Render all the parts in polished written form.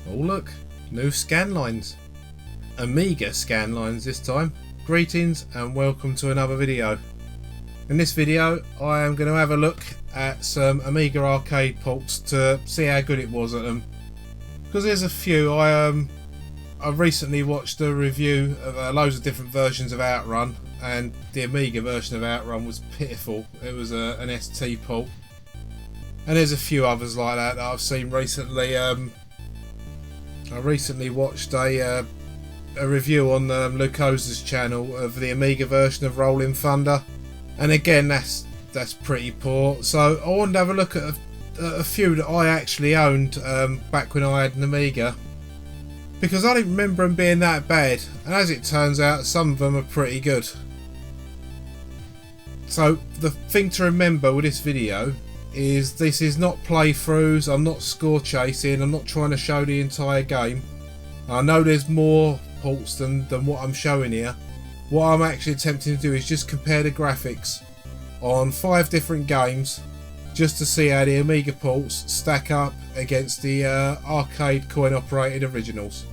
Oh look, new scanlines. Amiga scanlines this time. Greetings and welcome to another video. In this video I am going to have a look at some Amiga arcade ports to see how good it was at them. Because there's a few. I recently watched a review of loads of different versions of Outrun, and the Amiga version of Outrun was pitiful. It was an ST port. And there's a few others like that I've seen recently. I recently watched a review on Lucosa's channel of the Amiga version of Rolling Thunder, and again that's pretty poor. So I wanted to have a look at a few that I actually owned back when I had an Amiga, because I didn't remember them being that bad, and as it turns out some of them are pretty good. So the thing to remember with this video is this is not playthroughs, I'm not score chasing, I'm not trying to show the entire game. I know there's more ports than what I'm showing here. What I'm actually attempting to do is just compare the graphics on 5 different games, just to see how the Amiga ports stack up against the arcade coin operated originals.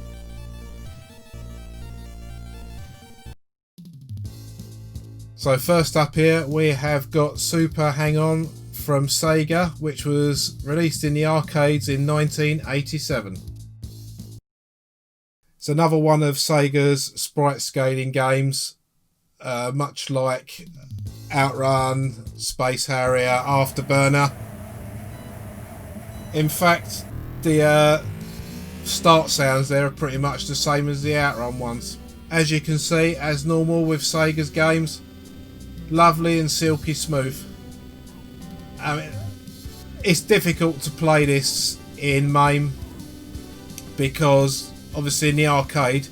So first up here we have got Super Hang On from Sega, which was released in the arcades in 1987. It's another one of Sega's sprite scaling games, much like Outrun, Space Harrier, Afterburner. In fact, the start sounds there are pretty much the same as the Outrun ones. As you can see, as normal with Sega's games, lovely and silky smooth. I mean, it's difficult to play this in MAME because obviously in the arcade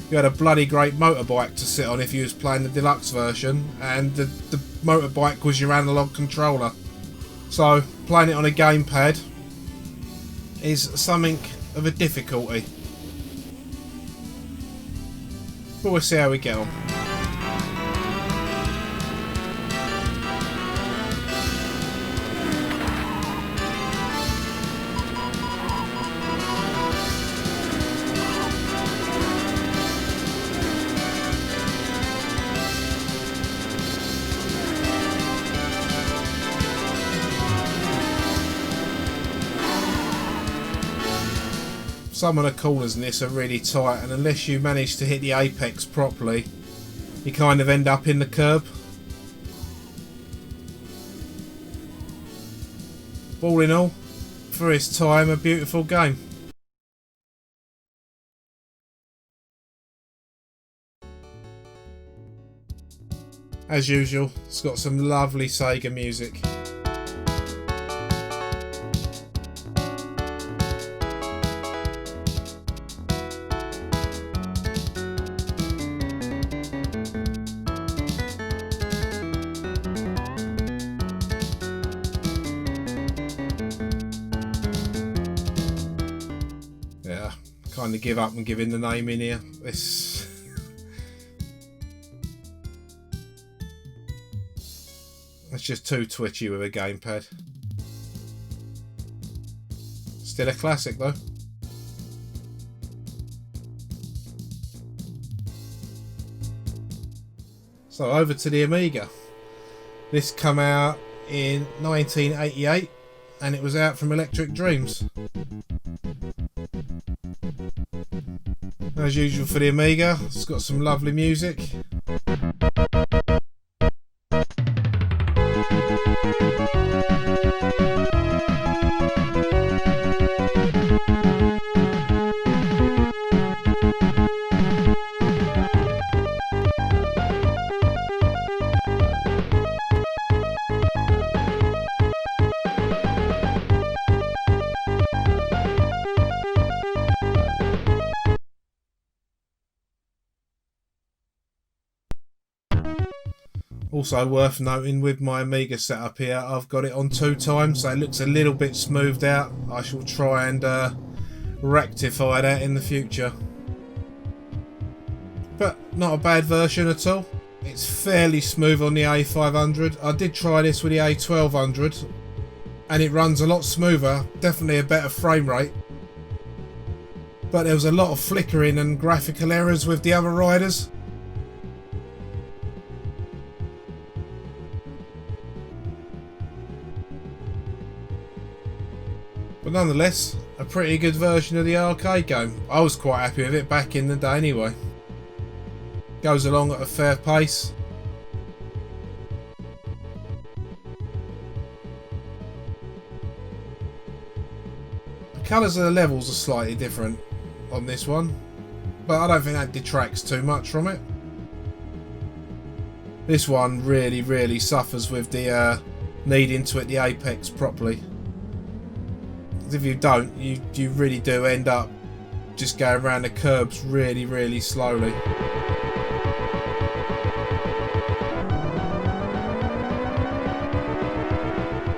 you had a bloody great motorbike to sit on if you was playing the deluxe version, and the motorbike was your analog controller. So playing it on a gamepad is something of a difficulty. But we'll see how we get on. Some of the corners in this are really tight, and unless you manage to hit the apex properly, you kind of end up in the curb. All in all, for its time, a beautiful game. As usual, it's got some lovely Sega music. Yeah, kind of give up and giving the name in here. It's just too twitchy with a gamepad. Still a classic though. So over to the Amiga. This come out in 1988 and it was out from Electric Dreams. As usual for the Amiga, it's got some lovely music. Also worth noting with my Amiga setup here, I've got it on 2 times, so it looks a little bit smoothed out. I shall try and rectify that in the future. But not a bad version at all. It's fairly smooth on the A500. I did try this with the A1200 and it runs a lot smoother, definitely a better frame rate. but there was a lot of flickering and graphical errors with the other riders. But nonetheless, a pretty good version of the arcade game. I was quite happy with it back in the day anyway. Goes along at a fair pace. The colours of the levels are slightly different on this one, but I don't think that detracts too much from it. This one really suffers with the needing to hit the apex properly. If you don't, you really do end up just going around the curbs really slowly.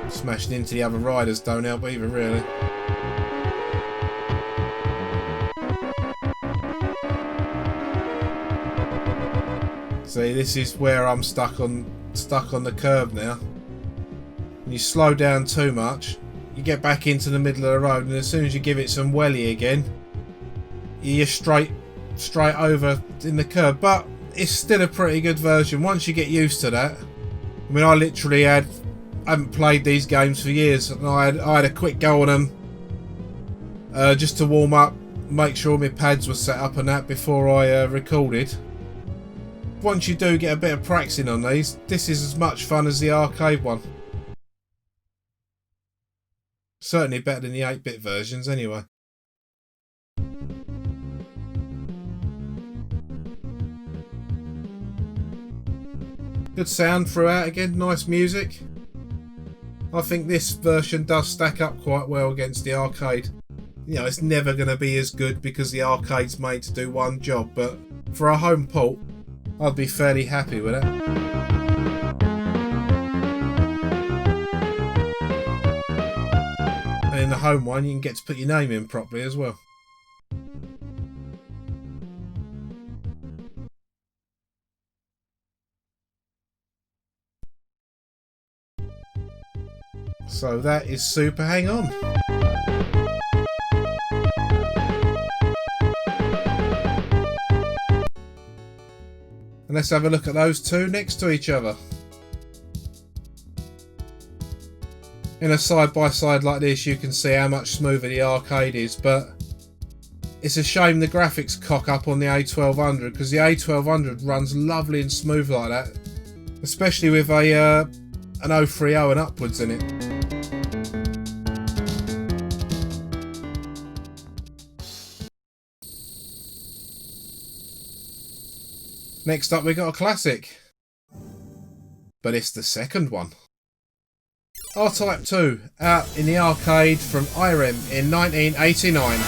Smashing into the other riders don't help either, really. See, this is where I'm stuck on the curb now. When you slow down too much, you get back into the middle of the road, and as soon as you give it some welly again, you're straight over in the curb. But it's still a pretty good version once you get used to that. I mean, I literally haven't played these games for years, and I had a quick go on them just to warm up, make sure my pads were set up and that before I recorded. Once you do get a bit of practicing on these, this is as much fun as the arcade one. Certainly better than the 8-bit versions anyway. Good sound throughout again, nice music. I think this version does stack up quite well against the arcade. You know, it's never going to be as good because the arcade's made to do one job, but for a home port, I'd be fairly happy with it. And in the home one, you can get to put your name in properly as well. So that is Super Hang On. And let's have a look at those two next to each other. In a side-by-side like this, you can see how much smoother the arcade is, but it's a shame the graphics cock up on the A1200, because the A1200 runs lovely and smooth like that, especially with an 030 and upwards in it. Next up, we got a classic, but it's the second one. R-Type 2, out in the arcade from IREM in 1989.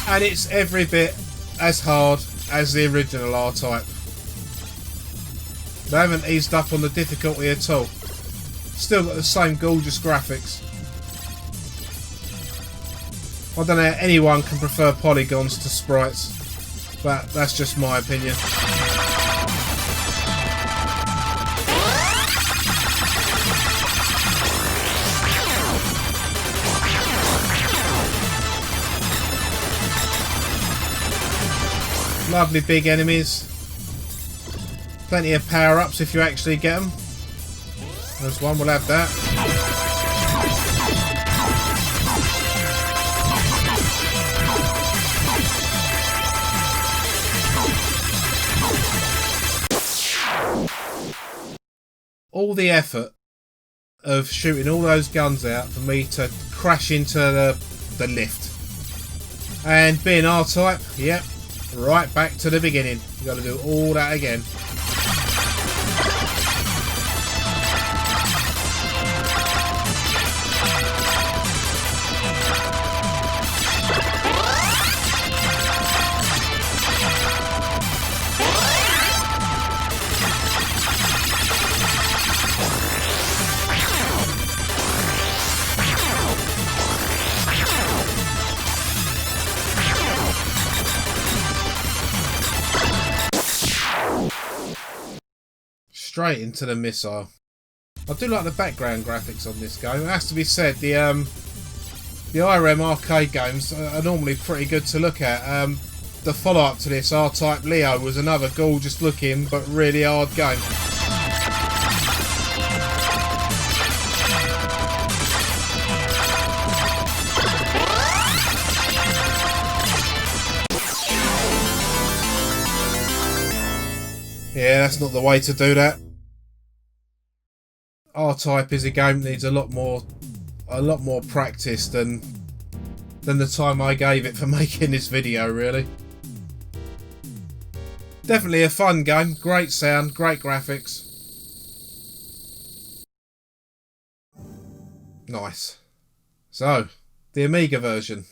And it's every bit as hard as the original R-Type. They haven't eased up on the difficulty at all. Still got the same gorgeous graphics. I don't know how anyone can prefer polygons to sprites, but that's just my opinion. Lovely big enemies. Plenty of power-ups if you actually get them. There's one, we'll have that. All the effort of shooting all those guns out for me to crash into the lift. And being R-Type, yep, right back to the beginning. You've got to do all that again. Straight into the missile. I do like the background graphics on this game. It has to be said, the The IRM arcade games are normally pretty good to look at. The follow-up to this, R-Type Leo, was another gorgeous looking but really hard game. Yeah, that's not the way to do that. R-Type is a game that needs a lot more practice than the time I gave it for making this video, really. Definitely a fun game, great sound, great graphics. Nice. So, the Amiga version.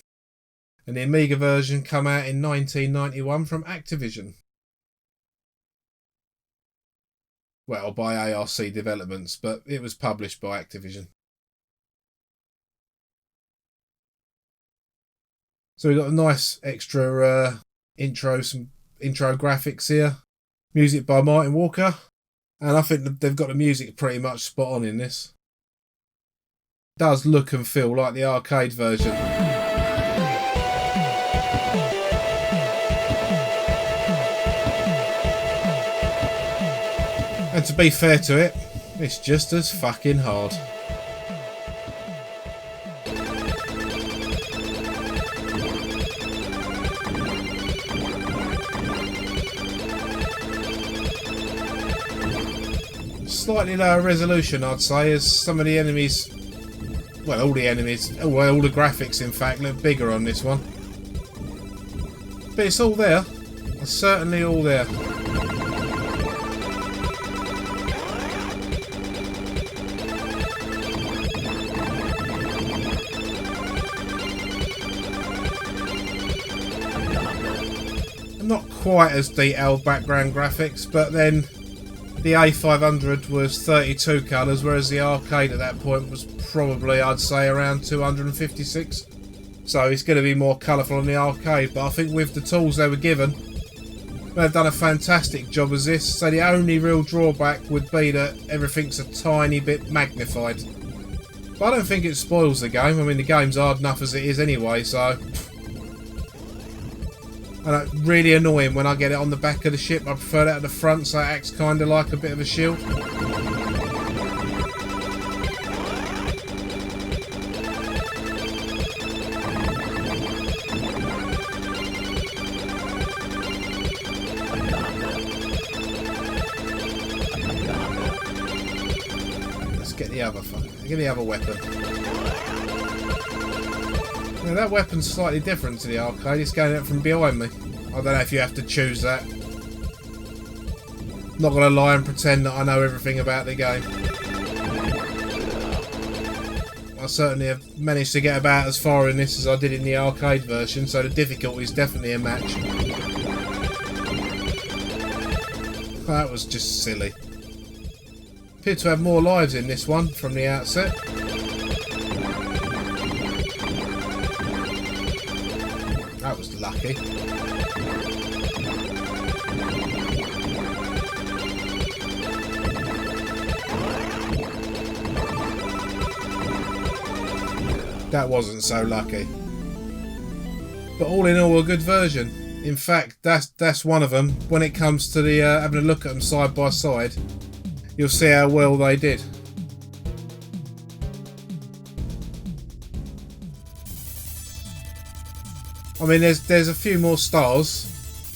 And the Amiga version come out in 1991 from Activision. Well, by ARC Developments, but it was published by Activision. So we've got a nice extra some intro graphics here. Music by Martin Walker. And I think they've got the music pretty much spot on in this. It does look and feel like the arcade version. And to be fair to it, it's just as fucking hard. Slightly lower resolution, I'd say, as some of the enemies, well, all the enemies, well, all the graphics in fact, look bigger on this one. But it's all there. It's certainly all there. Not quite as detailed background graphics, but then the A500 was 32 colours, whereas the arcade at that point was probably, I'd say, around 256. So it's going to be more colourful on the arcade, but I think with the tools they were given, they've done a fantastic job as this. So the only real drawback would be that everything's a tiny bit magnified. But I don't think it spoils the game. I mean, the game's hard enough as it is anyway, so... And it's really annoying when I get it on the back of the ship. I prefer that at the front, so it acts kind of like a bit of a shield. Let's get the other weapon. Now that weapon's slightly different to the arcade. It's going out from behind me. I don't know if you have to choose that. Not gonna lie and pretend that I know everything about the game. I certainly have managed to get about as far in this as I did in the arcade version, so the difficulty is definitely a match. That was just silly. Appeared to have more lives in this one from the outset. That was lucky. That wasn't so lucky. But all in all, a good version. In fact, that's one of them. When it comes to the having a look at them side by side, you'll see how well they did. I mean, there's a few more stars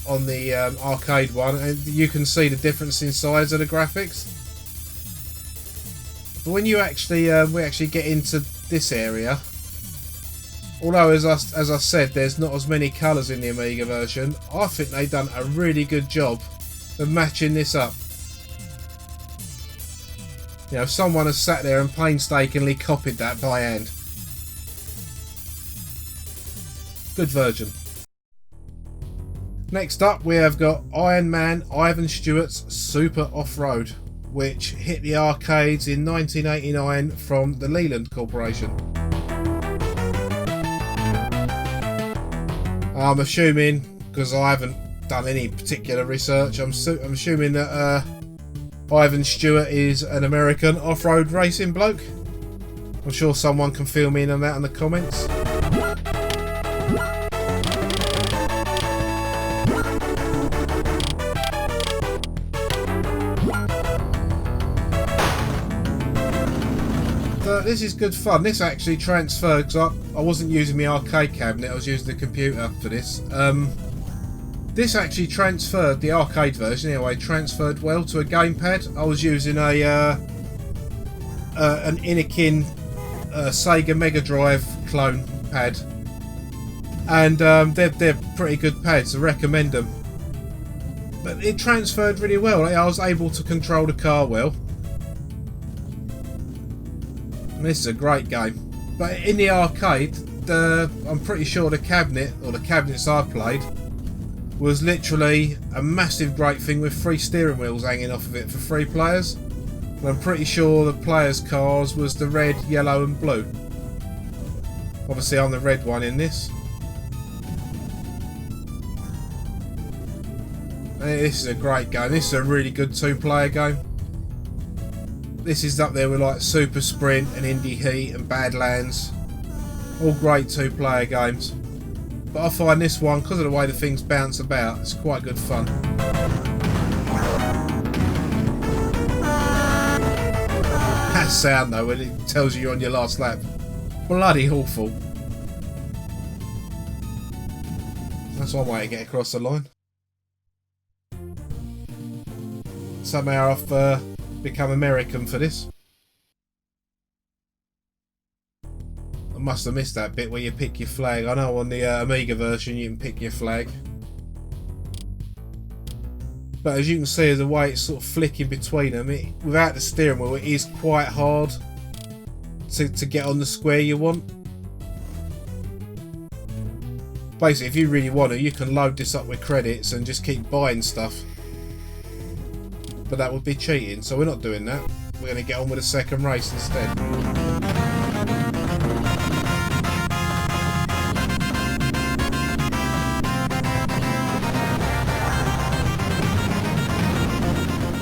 on the arcade one, and you can see the difference in size of the graphics. But when you actually we actually get into this area, although as I said, there's not as many colours in the Amiga version, I think they've done a really good job of matching this up. You know, someone has sat there and painstakingly copied that by hand. Good version. Next up we have got Iron Man Ivan Stewart's Super Off-Road, which hit the arcades in 1989 from the Leland Corporation. I'm assuming, because I haven't done any particular research, I'm assuming that Ivan Stewart is an American off-road racing bloke. I'm sure someone can fill me in on that in the comments. This is good fun. This actually transferred, because I wasn't using my arcade cabinet, I was using the computer for this. This actually transferred, the arcade version anyway, transferred well to a gamepad. I was using an Inikin Sega Mega Drive clone pad, and they're pretty good pads, I recommend them. But it transferred really well. I was able to control the car well. This is a great game, but in the arcade, I'm pretty sure the cabinet, or the cabinets I played, was literally a massive great thing with 3 steering wheels hanging off of it for 3 players. And I'm pretty sure the players' cars was the red, yellow and blue. Obviously I'm the red one in this. This is a great game. This is a really good 2-player game. This is up there with like Super Sprint and Indie Heat and Badlands. All great 2-player games. But I find this one, because of the way the things bounce about, it's quite good fun. That sound though, when it tells you you're on your last lap. Bloody awful. That's one way to get across the line. Somehow I've become American for this. I must have missed that bit where you pick your flag. I know on the Amiga version you can pick your flag. But as you can see, the way it's sort of flicking between them, without the steering wheel, it is quite hard to get on the square you want. Basically, if you really want to, you can load this up with credits and just keep buying stuff. But that would be cheating, so we're not doing that. We're going to get on with the second race instead.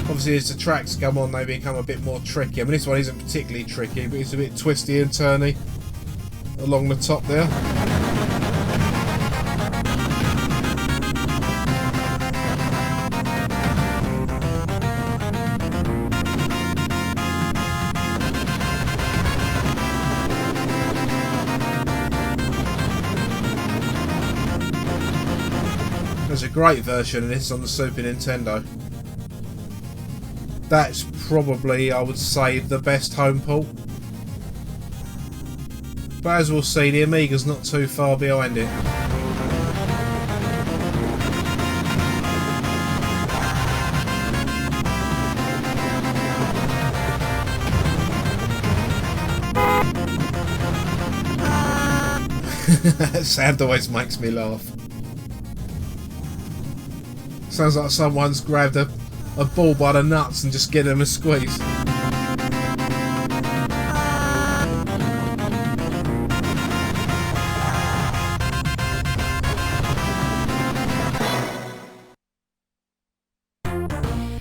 Obviously as the tracks come on, they become a bit more tricky. I mean, this one isn't particularly tricky, but it's a bit twisty and turny along the top there. There's a great version of this on the Super Nintendo. That's probably, I would say, the best home port. But as we'll see, the Amiga's not too far behind it. That sound always makes me laugh. Sounds like someone's grabbed a ball by the nuts and just given them a squeeze.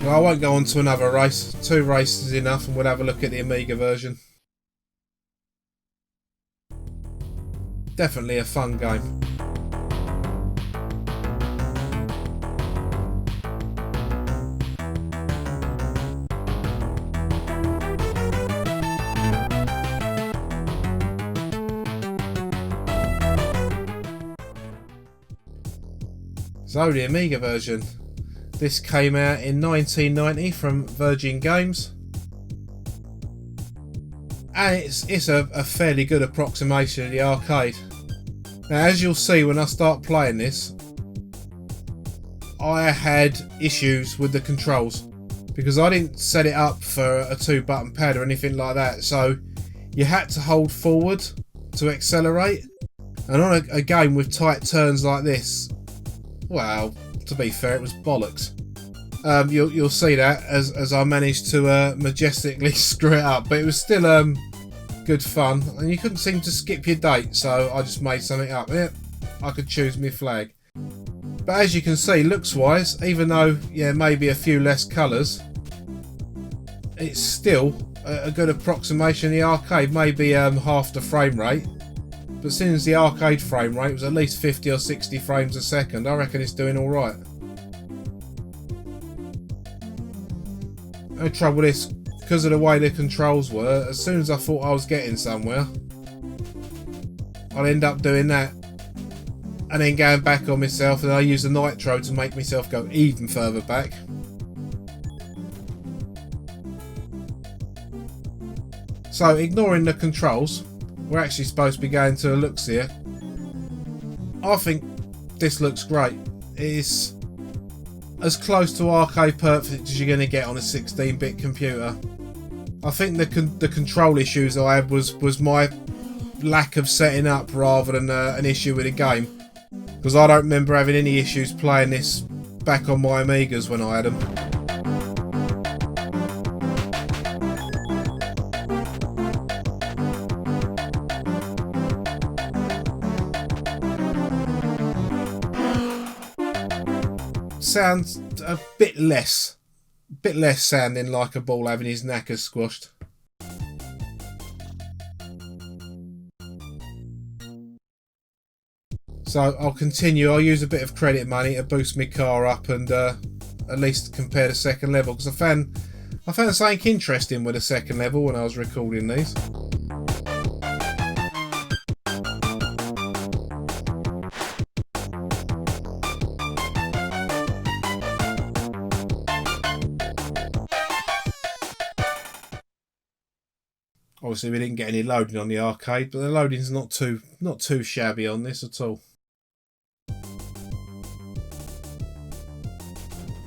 Well, I won't go on to another race. 2 races is enough, and we'll have a look at the Amiga version. Definitely a fun game. So the Amiga version. This came out in 1990 from Virgin Games. And it's a fairly good approximation of the arcade. Now as you'll see when I start playing this, I had issues with the controls. Because I didn't set it up for a 2-button pad or anything like that. So you had to hold forward to accelerate. And on a game with tight turns like this, well, to be fair, it was bollocks. You'll see that as I managed to majestically screw it up, but it was still good fun, and you couldn't seem to skip your date, so I just made something up. Yeah, I could choose my flag. But as you can see, looks-wise, even though maybe a few less colours, it's still a good approximation of the arcade. Maybe half the frame rate, but as soon as the arcade frame rate was at least 50 or 60 frames a second, I reckon it's doing alright. The trouble with this, because of the way the controls were, as soon as I thought I was getting somewhere, I'd end up doing that and then going back on myself, and I use the nitro to make myself go even further back. So ignoring the controls, we're actually supposed to be going to a looks here. I think this looks great. It's as close to arcade perfect as you're going to get on a 16-bit computer. I think the control issues I had was my lack of setting up rather than an issue with the game. Because I don't remember having any issues playing this back on my Amigas when I had them. Sounds a bit less sounding like a ball having his knackers squashed. So I'll continue. I'll use a bit of credit money to boost my car up and at least compare the second level, because I found something interesting with the second level when I was recording these. Obviously we didn't get any loading on the arcade, but the loading's not too shabby on this at all.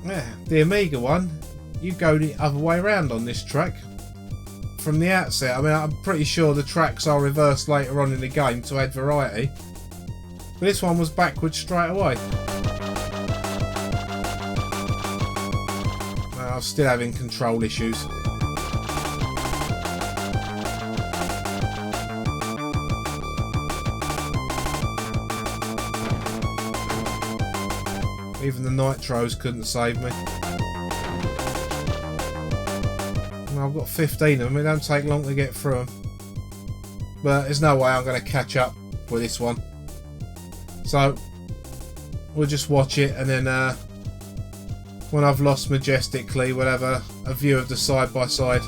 Yeah, the Amiga one, you go the other way around on this track. From the outset, I mean, I'm pretty sure the tracks are reversed later on in the game to add variety. But this one was backwards straight away. I'm still having control issues. Even the nitros couldn't save me. I've got 15 of them, it don't take long to get through them. But there's no way I'm going to catch up with this one. So, we'll just watch it, and then when I've lost majestically, we'll have a view of the side by side.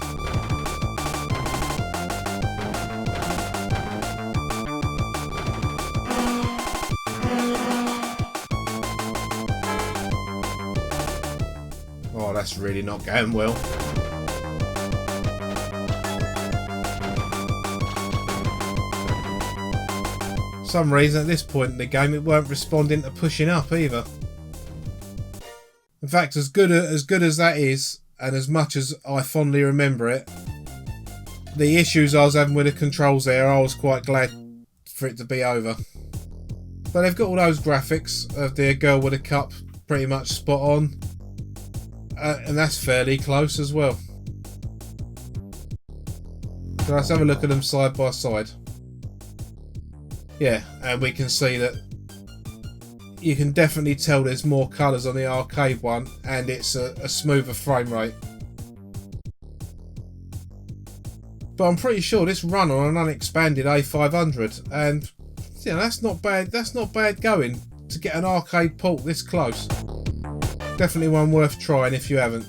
Oh, that's really not going well. For some reason at this point in the game it weren't responding to pushing up either. In fact, as good as that is, and as much as I fondly remember it, the issues I was having with the controls there, I was quite glad for it to be over. But they've got all those graphics of the girl with a cup pretty much spot on. And that's fairly close as well. So let's have a look at them side by side. Yeah, and we can see that you can definitely tell there's more colours on the arcade one, and it's a smoother frame rate. But I'm pretty sure this run on an unexpanded A500, and you know, that's not bad. That's not bad going to get an arcade port this close. Definitely one worth trying if you haven't.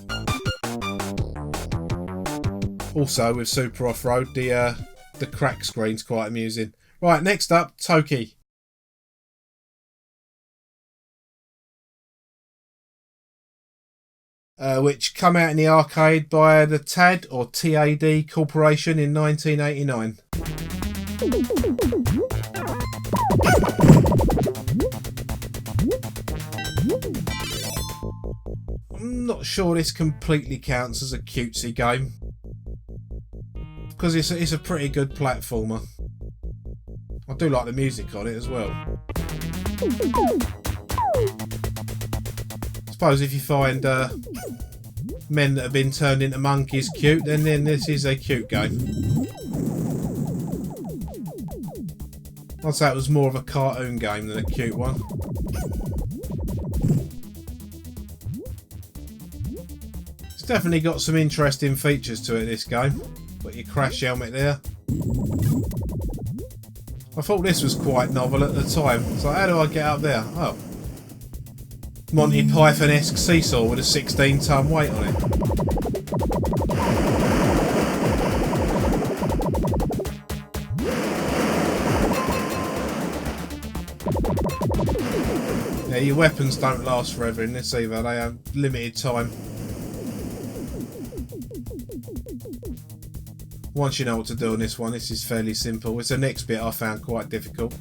Also, with Super Off-Road, the crack screen's quite amusing. Right, next up, Toki. Which come out in the arcade by the TAD or TAD Corporation in 1989. I'm not sure this completely counts as a cutesy game, because it's a pretty good platformer. I do like the music on it as well. I suppose if you find men that have been turned into monkeys cute, then this is a cute game. I'd say it was more of a cartoon game than a cute one. It's definitely got some interesting features to it, this game. Got your crash helmet there. I thought this was quite novel at the time. So how do I get up there? Oh. Monty Python-esque seesaw with a 16-ton weight on it. Yeah, your weapons don't last forever in this either. They have limited time. Once you know what to do on this one, this is fairly simple. It's the next bit I found quite difficult.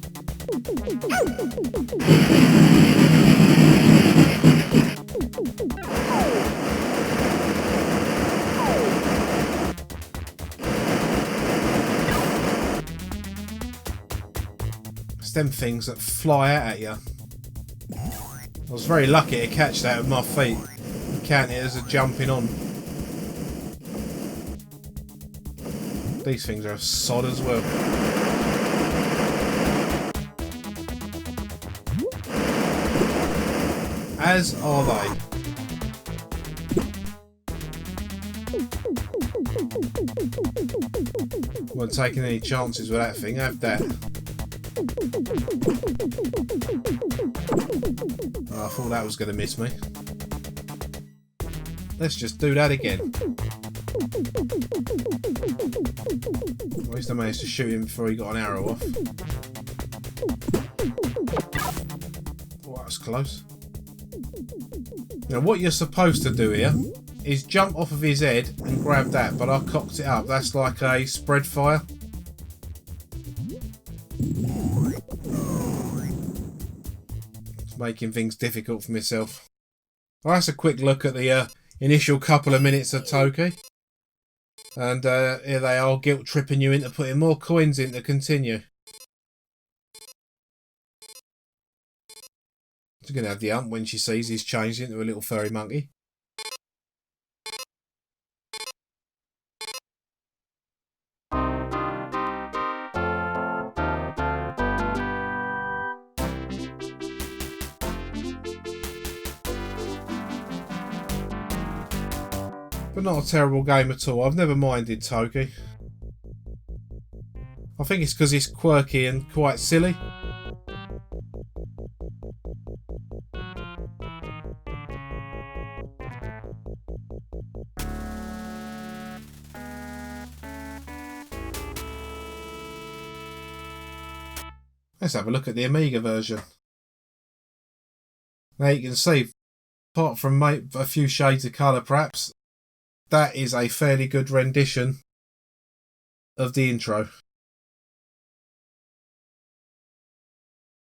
It's them things that fly out at you. I was very lucky to catch that with my feet and count it as a jumping on. These things are a sod as well. As are they. Weren't taking any chances with that thing, have that. Oh, I thought that was going to miss me. Let's just do that again. At least I managed to shoot him before he got an arrow off. Oh, that was close. Now what you're supposed to do here is jump off of his head and grab that, but I cocked it up. That's like a spread fire. It's making things difficult for myself. Well, that's a quick look at the initial couple of minutes of Toki. And here they are, guilt tripping you into putting more coins in to continue. She's going to have the hump when she sees he's changed into a little furry monkey. But not a terrible game at all. I've never minded Toki. I think it's because it's quirky and quite silly. Let's have a look at the Amiga version. Now you can see, apart from a few shades of colour perhaps, that is a fairly good rendition of the intro.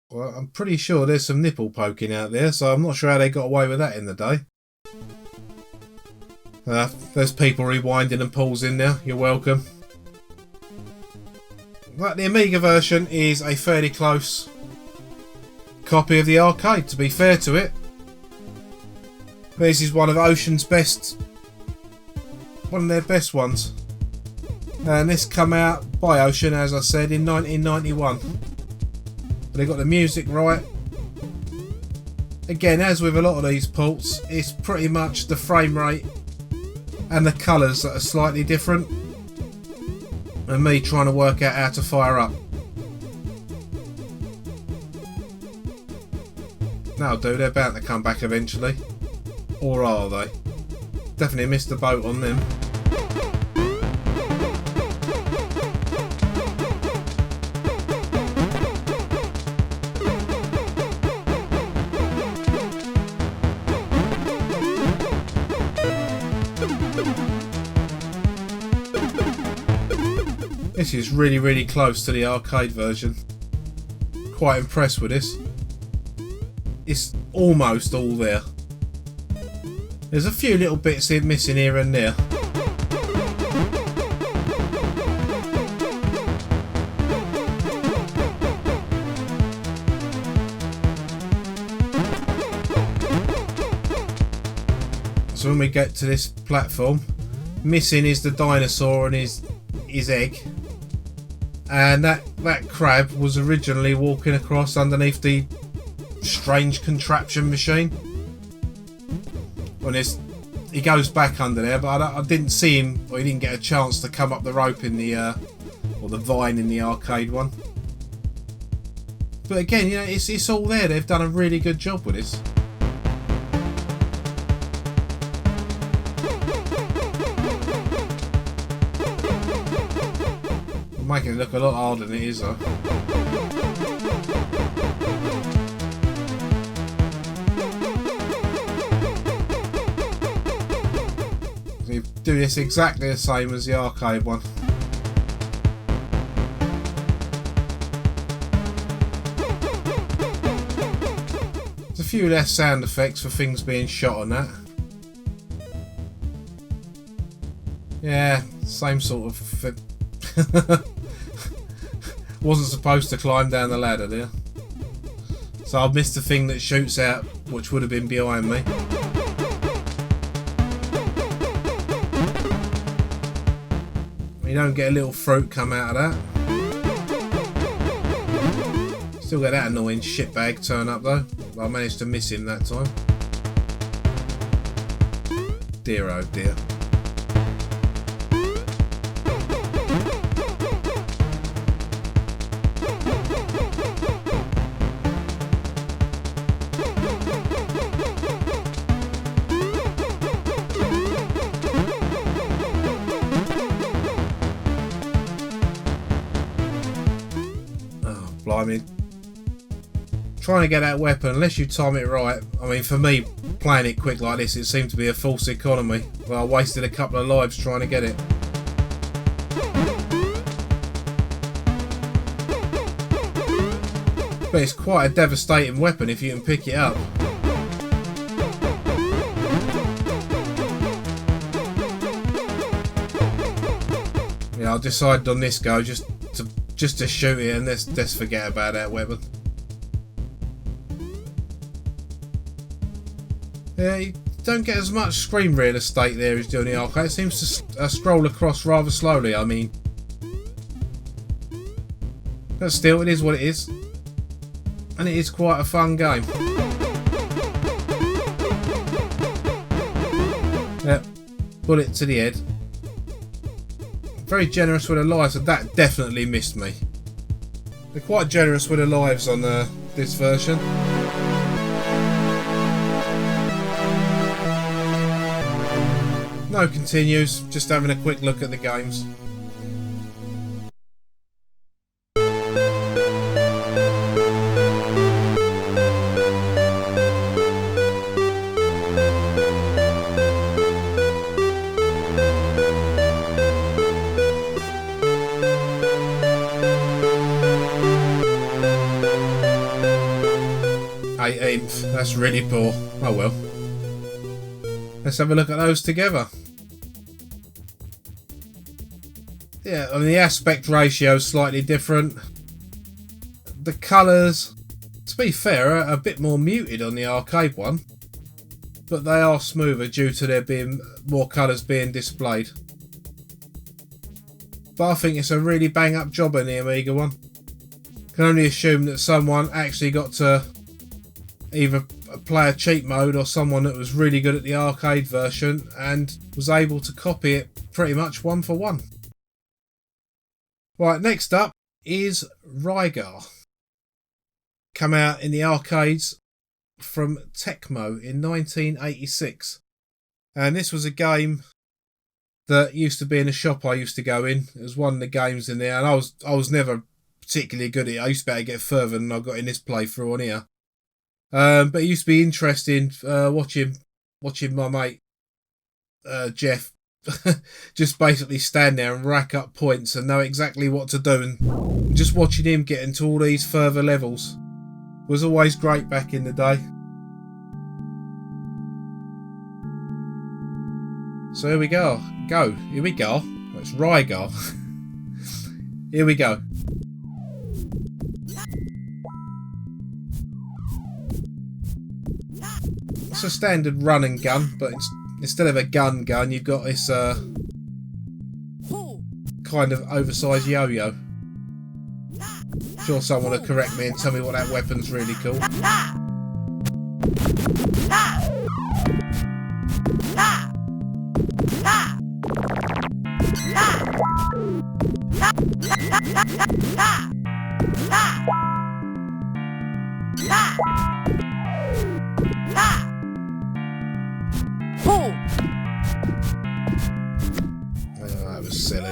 Well, I'm pretty sure there's some nipple poking out there, so I'm not sure how they got away with that in the day. There's people rewinding and pausing now, you're welcome. But the Amiga version is a fairly close copy of the arcade, to be fair to it. This is one of Ocean's best, one of their best ones. And this come out by Ocean, as I said, in 1991. But they got the music right. Again, as with a lot of these ports, it's pretty much the frame rate and the colours that are slightly different, and me trying to work out how to fire up. That'll do, they're bound to come back eventually. Or are they? Definitely missed the boat on them. This is really, really close to the arcade version. Quite impressed with this. It's almost all there. There's a few little bits missing here and there. So when we get to this platform, missing is the dinosaur and his egg. And that crab was originally walking across underneath the strange contraption machine. When he goes back under there, but I didn't see him, or he didn't get a chance to come up the rope in the or the vine in the arcade one. But again, you know, it's all there. They've done a really good job with this. Making it look a lot harder than it is though. You do this exactly the same as the arcade one. There's a few less sound effects for things being shot on that. Yeah, same sort of thing. Wasn't supposed to climb down the ladder there, so I've missed the thing that shoots out, which would have been behind me. You don't get a little fruit come out of that. Still get that annoying shitbag turn up though. I managed to miss him that time. Dear oh dear. Blimey. Trying to get that weapon, unless you time it right. I mean, for me, playing it quick like this, it seemed to be a false economy. Well, I wasted a couple of lives trying to get it. But it's quite a devastating weapon if you can pick it up. Yeah, I decided on this go just to shoot it, and let's forget about that weapon. Yeah, you don't get as much screen real estate there as doing the arcade. It seems to scroll across rather slowly, I mean. But still, it is what it is. And it is quite a fun game. Yep, bullet to the head. Very generous with the lives, and that definitely missed me. They're quite generous with the lives on this version. No continues, just having a quick look at the games. That's really poor. Oh well. Let's have a look at those together. Yeah, I mean the aspect ratio is slightly different. The colours, to be fair, are a bit more muted on the arcade one, but they are smoother due to there being more colours being displayed. But I think it's a really bang up job in the Amiga one. Can only assume that someone actually got to either play a cheat mode or someone that was really good at the arcade version and was able to copy it pretty much one for one. Right, next up is Rygar. Come out in the arcades from Tecmo in 1986. And this was a game that used to be in a shop I used to go in. It was one of the games in there, and I was never particularly good at it. I used to be able to get further than I got in this playthrough on here. But it used to be interesting watching my mate Jeff just basically stand there and rack up points and know exactly what to do, and just watching him get into all these further levels was always great back in the day. So here we go. Here we go. It's Rygar. Here we go. It's a standard run and gun, but instead of a gun, you've got this kind of oversized yo-yo. Sure someone will correct me and tell me what that weapon's really called. That was silly.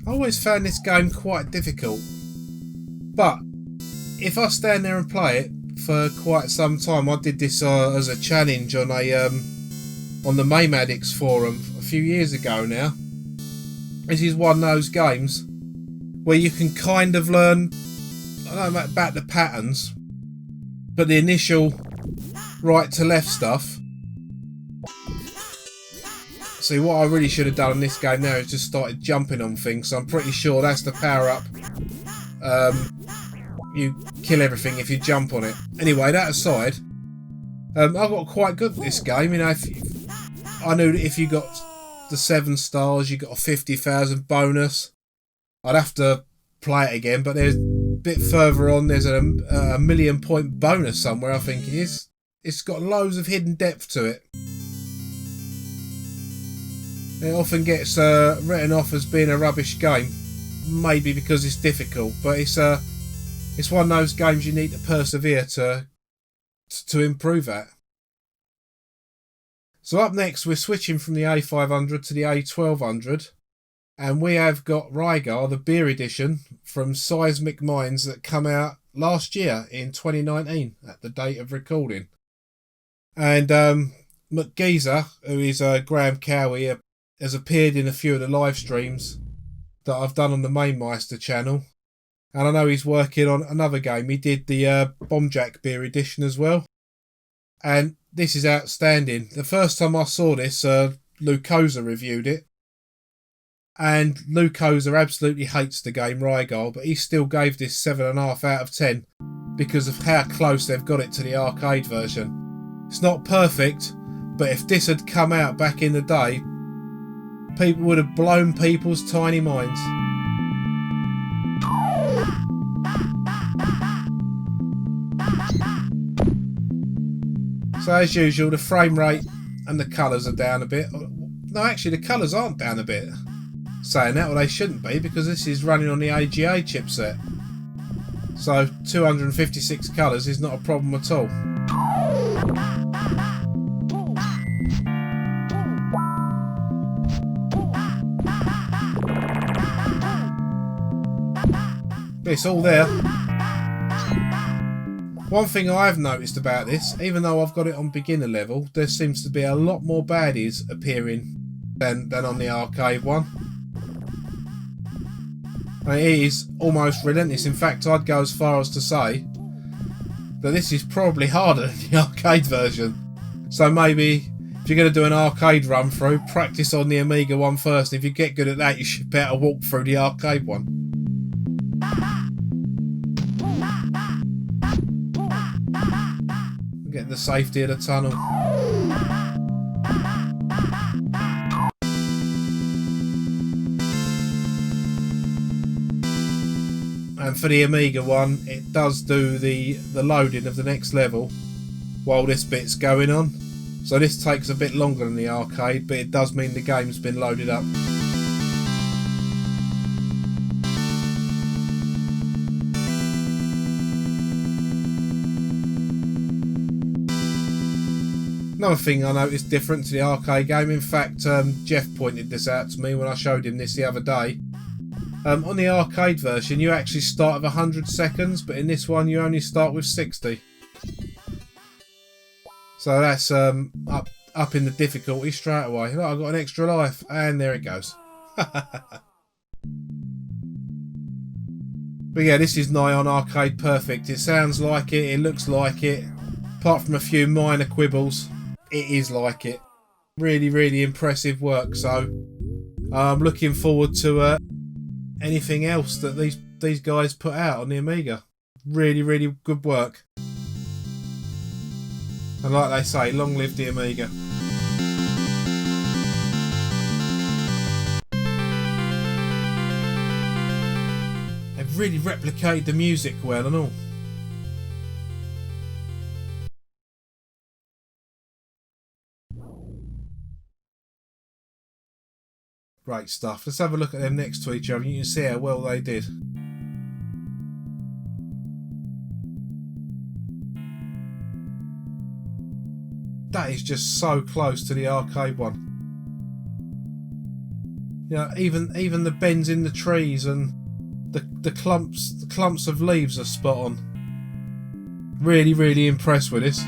I always found this game quite difficult, but if I stand there and play it for quite some time, I did this as a challenge on the Mathematics forum a few years ago now. This is one of those games where you can kind of learn, I don't know about the patterns, but the initial right to left stuff. See, what I really should have done in this game now is just started jumping on things, so I'm pretty sure that's the power up. You kill everything if you jump on it. Anyway, that aside, I got quite good at this game. You know, I knew that if you got the 7 stars, you got a 50,000 bonus. I'd have to play it again, but there's a bit further on, there's a 1,000,000 point bonus somewhere, I think it is. It's got loads of hidden depth to it. It often gets written off as being a rubbish game, maybe because it's difficult, but it's one of those games you need to persevere to improve at. So up next, we're switching from the A500 to the A1200, and we have got Rygar, the beer edition from Seismic Minds, that come out last year in 2019 at the date of recording. And McGeezer, who is Graham Cowie, has appeared in a few of the live streams that I've done on the Mainmeister channel, and I know he's working on another game. He did the Bombjack beer edition as well, and this is outstanding. The first time I saw this, Lucosa reviewed it, and Lucosa absolutely hates the game Rygar, but he still gave this 7.5 out of 10 because of how close they've got it to the arcade version. It's not perfect, but if this had come out back in the day, people would have blown people's tiny minds. So as usual, the frame rate and the colours are down a bit. No, actually the colours aren't down a bit. Saying that, well, they shouldn't be, because this is running on the AGA chipset. So 256 colours is not a problem at all. It's all there. One thing I've noticed about this, even though I've got it on beginner level, there seems to be a lot more baddies appearing than on the arcade one. And it is almost relentless. In fact, I'd go as far as to say that this is probably harder than the arcade version. So maybe if you're going to do an arcade run through, practice on the Amiga one first. If you get good at that, you should better walk through the arcade one. Get the safety of the tunnel. And for the Amiga one, it does do the loading of the next level while this bit's going on. So this takes a bit longer than the arcade, but it does mean the game's been loaded up. Another thing I noticed different to the arcade game, in fact Jeff pointed this out to me when I showed him this the other day. On the arcade version you actually start with 100 seconds, but in this one you only start with 60. So that's up in the difficulty straight away. Look, I've got an extra life, and there it goes. But yeah, this is nigh on arcade perfect. It sounds like it, it looks like it, apart from a few minor quibbles. It is like it. Really, really impressive work. So I'm looking forward to anything else that these guys put out on the Amiga. Really, really good work. And like they say, long live the Amiga. A really replicated the music well and all. Great stuff. Let's have a look at them next to each other. You can see how well they did. That is just so close to the arcade one. You know, even the bends in the trees and the clumps of leaves are spot on. Really impressed with this.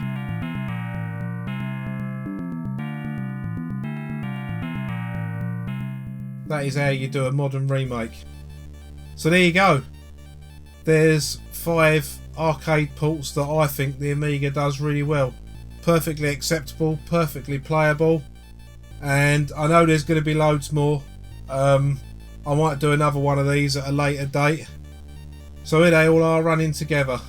That is how you do a modern remake. So there you go. There's 5 arcade ports that I think the Amiga does really well. Perfectly acceptable, perfectly playable, and I know there's going to be loads more. I might do another one of these at a later date. So here they all are running together.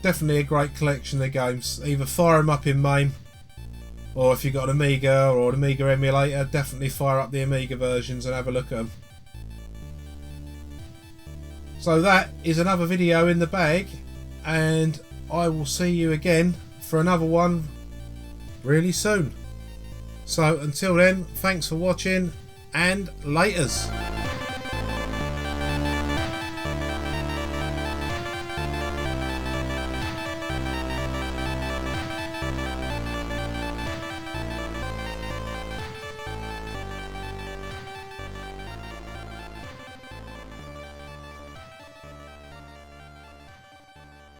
Definitely a great collection of games. Either fire them up in MAME, or if you've got an Amiga or an Amiga emulator, definitely fire up the Amiga versions and have a look at them. So that is another video in the bag, and I will see you again for another one really soon. So until then, thanks for watching and laters.